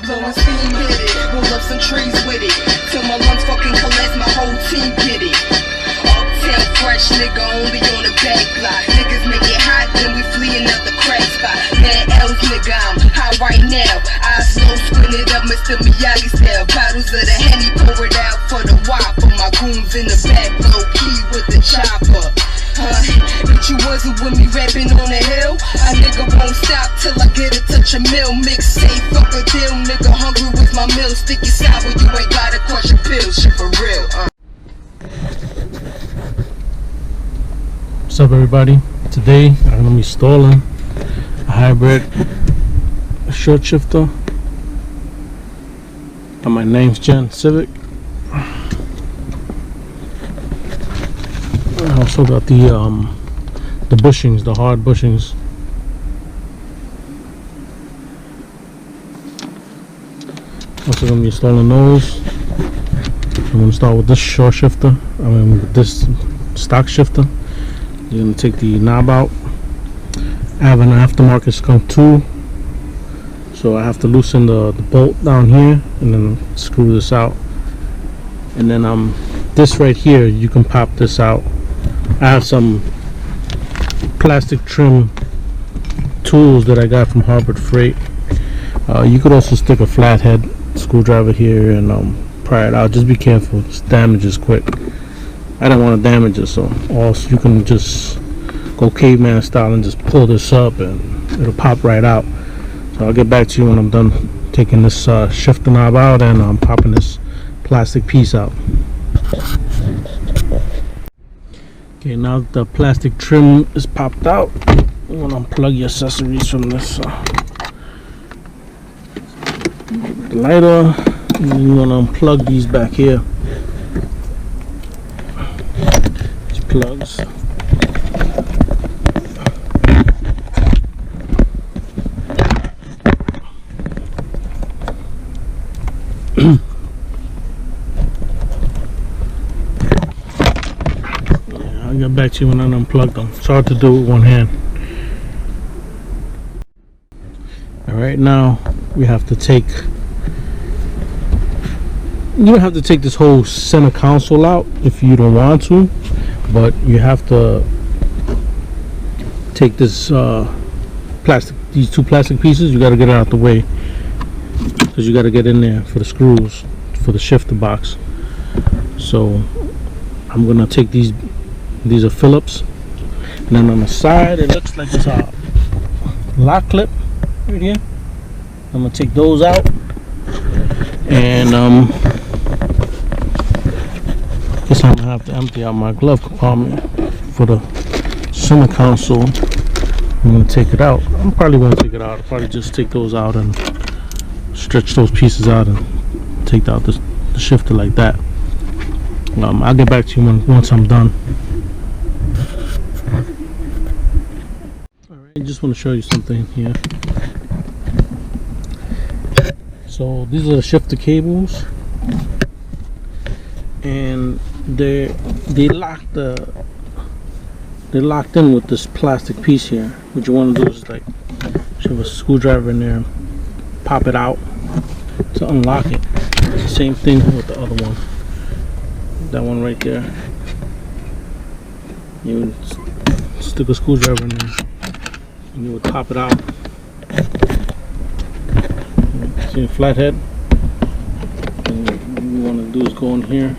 Blowing steam, hit it, roll up some trees with it, till my lungs fucking collapse, my whole team get it. Uptown fresh nigga, only on the back block. Niggas make it hot, then we fleeing out the crack spot. Mad L's nigga, I'm hot right now. I slow squint it up, Mr. Miyagi style. Bottles of the Henny, pour it out for the whopper. My goons in the back, low key with the chopper. But you wasn't with me rapping on the hill. A nigga won't stop till I get a touch of meal. Mixtape, fuck a deal, nigga hungry with my meal. Sticky sour, you ain't gotta crush your pills, shit for real. What's up, everybody? Today I'm gonna be installing a hybrid short shifter on my 9th gen Civic. I also got the bushings, the hard bushings. Also gonna be installing those. I'm gonna start with this short shifter. With this stock shifter. You're gonna take the knob out. I have an aftermarket skunk tool, so I have to loosen the bolt down here and then screw this out. And then this right here, you can pop this out. I have some plastic trim tools that I got from Harbor Freight. You could also stick a flathead screwdriver here and pry it out. Just be careful, this damages quick. I don't want to damage it, so also you can just go caveman style and just pull this up and it'll pop right out. So I'll get back to you when I'm done taking this shifter knob out and I'm popping this plastic piece out. Okay, now that the plastic trim is popped out, you want to unplug your accessories from this the lighter, and then you want to unplug these back here. These plugs. I'll get back to you when I unplug them. It's hard to do with one hand. Alright, now we have to take, you don't have to take this whole center console out if you don't want to, but you have to take this these two plastic pieces. You got to get it out the way because you got to get in there for the screws for the shifter box. So I'm gonna take these are Phillips, and then on the side it looks like it's a lock clip right here. I'm gonna take those out, and guess I'm gonna have to empty out my glove compartment for the center console. I'm gonna take it out. I probably won't take it out. I'll probably just take those out and stretch those pieces out and take out the shifter like that. I'll get back to you once I'm done. Alright, I just want to show you something here. So these are the shifter cables, and they're locked in with this plastic piece here. What you want to do is like shove a screwdriver in there and pop it out to unlock it. Same thing with the other one. That one right there. You would stick a screwdriver in there and you would pop it out. See a flathead? And what you want to do is go in here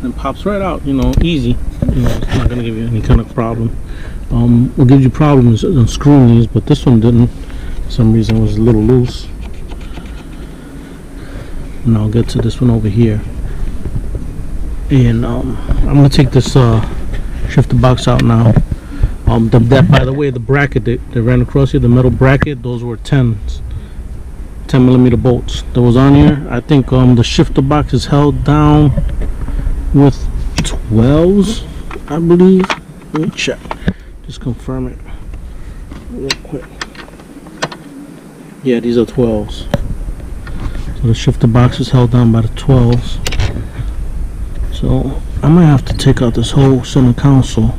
and pops right out, easy. It's not going to give you any kind of problem. What gives you problems is unscrewing these, but this one didn't. For some reason it was a little loose. And I'll get to this one over here. And I'm going to take this shifter box out now. That, by the way, the bracket that ran across here, the metal bracket, those were 10 millimeter bolts that was on here. I think the shifter box is held down with 12s, I believe. Let me check, just confirm it real quick. Yeah, these are 12s. So the shifter box is held down by the 12s. So I might have to take out this whole center console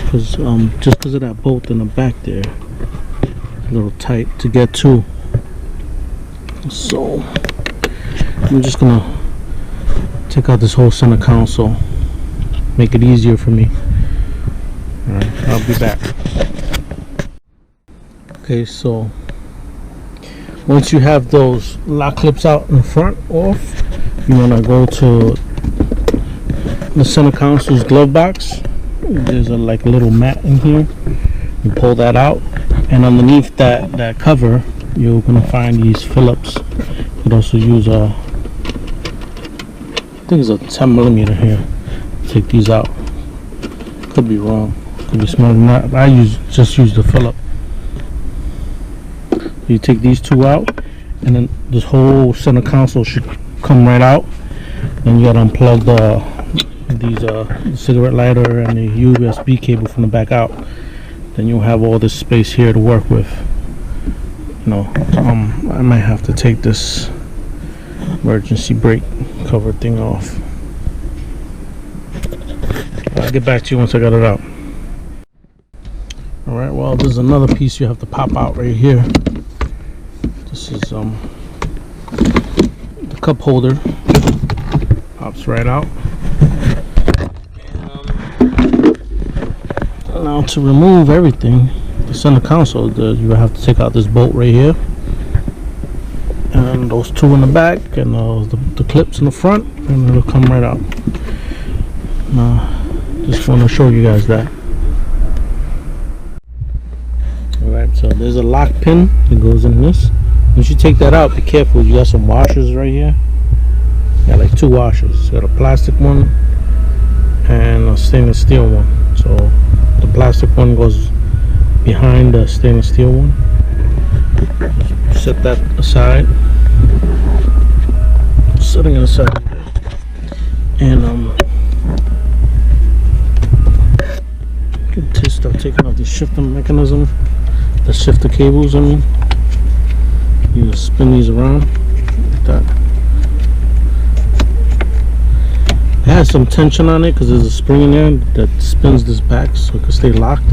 because just because of that bolt in the back there, a little tight to get to. So I'm just gonna take out this whole center console, make it easier for me. Alright, I'll be back. Okay, so once you have those lock clips out in front off, you want to go to the center console's glove box. There's a like a little mat in here. You pull that out, and underneath that cover, you're gonna find these Phillips. You could also use I think it's a 10mm here. Take these out. Could be wrong. Could be smaller than that. I just use the Phillip. You take these two out, and then this whole center console should come right out. Then you gotta unplug the cigarette lighter and the USB cable from the back out. Then you'll have all this space here to work with. You know, I might have to take this emergency brake cover thing off. I'll get back to you once I got it out. Alright, well, there's another piece you have to pop out right here. This is the cup holder. Pops right out. Now to remove everything, the center console, you have to take out this bolt right here, and those two in the back, and the clips in the front, and it'll come right out. Now, just want to show you guys that. Alright, so there's a lock pin that goes in this. Once you take that out, be careful. You got some washers right here. You got like two washers. You got a plastic one and a stainless steel one. So the plastic one goes behind the stainless steel one. Set that aside. Setting it aside. And you can start taking off the shifter mechanism, the shifter cables. I mean, you just spin these around like that. It has some tension on it because there's a spring in there that spins this back so it can stay locked.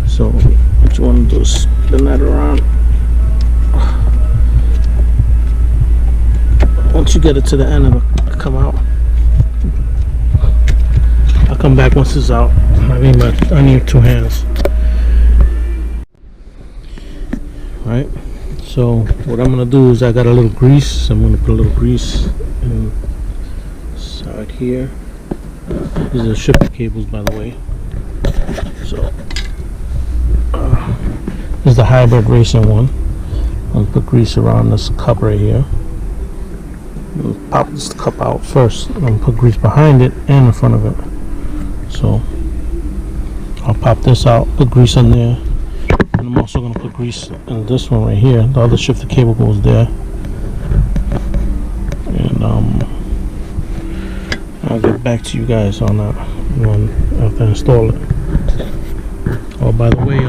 So what you want to do is spin that around. Once you get it to the end, it'll come out. I'll come back once it's out. I need two hands. Right. So what I'm gonna do is I got a little grease. I'm gonna put a little grease inside here. These are shifter cables, by the way. So this is the HybirdRacing one. I'll put grease around this cup right here. I'll pop this cup out first. I'm gonna put grease behind it and in front of it. So I'll pop this out, put grease in there, and I'm also going to put grease in this one right here. The other shifter cable goes there, and I'll get back to you guys on that one after I install it. Oh, by the way,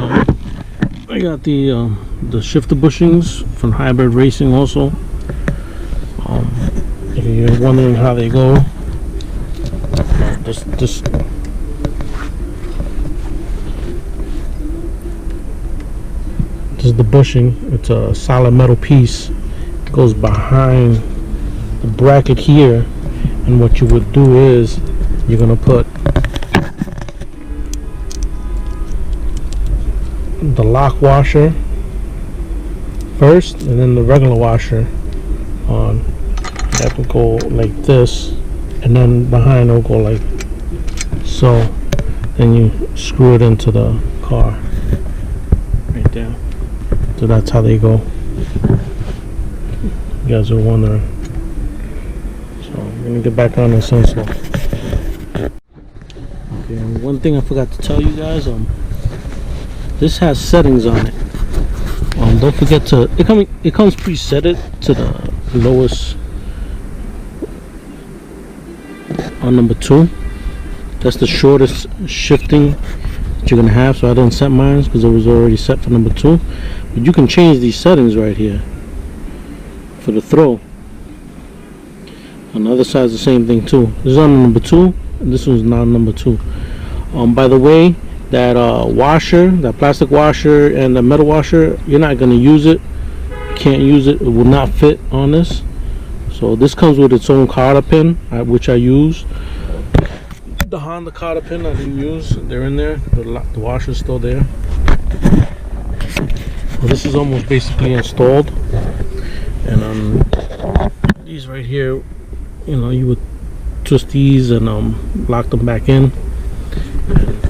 I got the shifter bushings from HybirdRacing also. If you're wondering how they go, this is the bushing. It's a solid metal piece. It goes behind the bracket here, and what you would do is you're gonna put the lock washer first and then the regular washer on. That will go like this, and then behind it will go like so. Then you screw it into the car right there. So that's how they go. You guys are wondering. So I'm gonna get back on this sensor. Okay, and one thing I forgot to tell you guys, this has settings on it. Don't forget to it comes presetted to the lowest on number 2. That's the shortest shifting that you're gonna have. So I didn't set mine because it was already set for number 2. But you can change these settings right here for the throw. On the other side is the same thing too. This is on number 2, and this one's not number 2. By the way, that washer, that plastic washer and the metal washer, you're not going to use it. You can't use it. It will not fit on this. So this comes with its own cotter pin, which I use. The Honda cotter pin I didn't use, they're in there. The washer's still there. So this is almost basically installed. And these right here, you know, you would twist these and lock them back in. And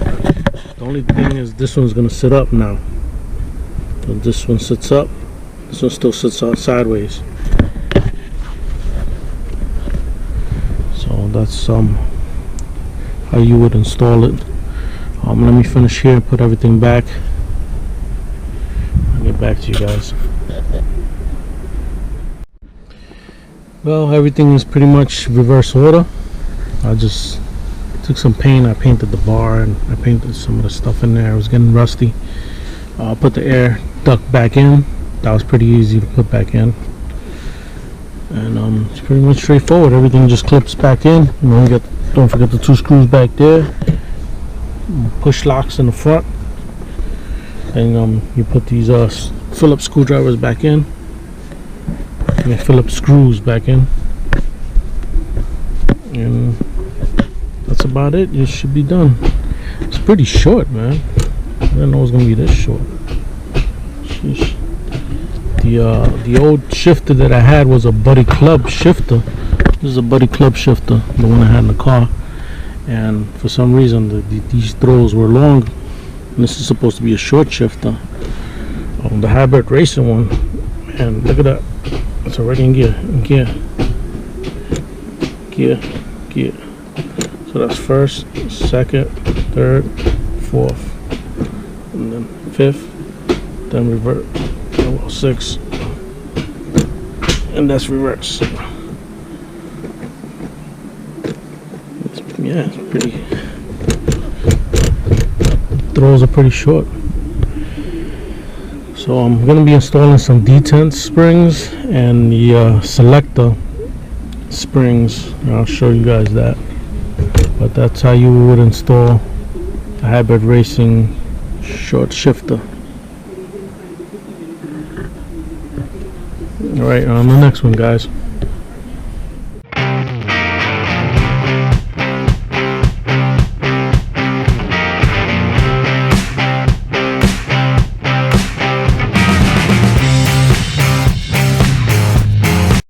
the only thing is this one's gonna sit up now. So this one sits up. This one still sits out sideways. So that's how you would install it. Let me finish here and put everything back. I'll get back to you guys. Well, everything is pretty much reverse order. I just took some paint, I painted the bar and I painted some of the stuff in there. It was getting rusty. Put the air duct back in. That was pretty easy to put back in. And it's pretty much straightforward. Everything just clips back in. You know, don't forget the 2 screws back there. Push locks in the front. And you put these Phillips screwdrivers back in. And Phillips screws back in. And that's about it. It should be done. It's pretty short, man. I didn't know it was gonna be this short. Sheesh. The old shifter that I had was a Buddy Club shifter. This is a Buddy Club shifter, the one I had in the car. And for some reason, these throws were long. And this is supposed to be a short shifter. The HybirdRacing one, and look at that. It's already in gear. Gear. So that's first, second, third, fourth, and then fifth, then revert. Well, 6, and that's reverse. It's pretty. Throws are pretty short. So I'm gonna be installing some detent springs and the selector springs. I'll show you guys that. But that's how you would install the HybirdRacing Short Shifter. Alright, on the next one, guys.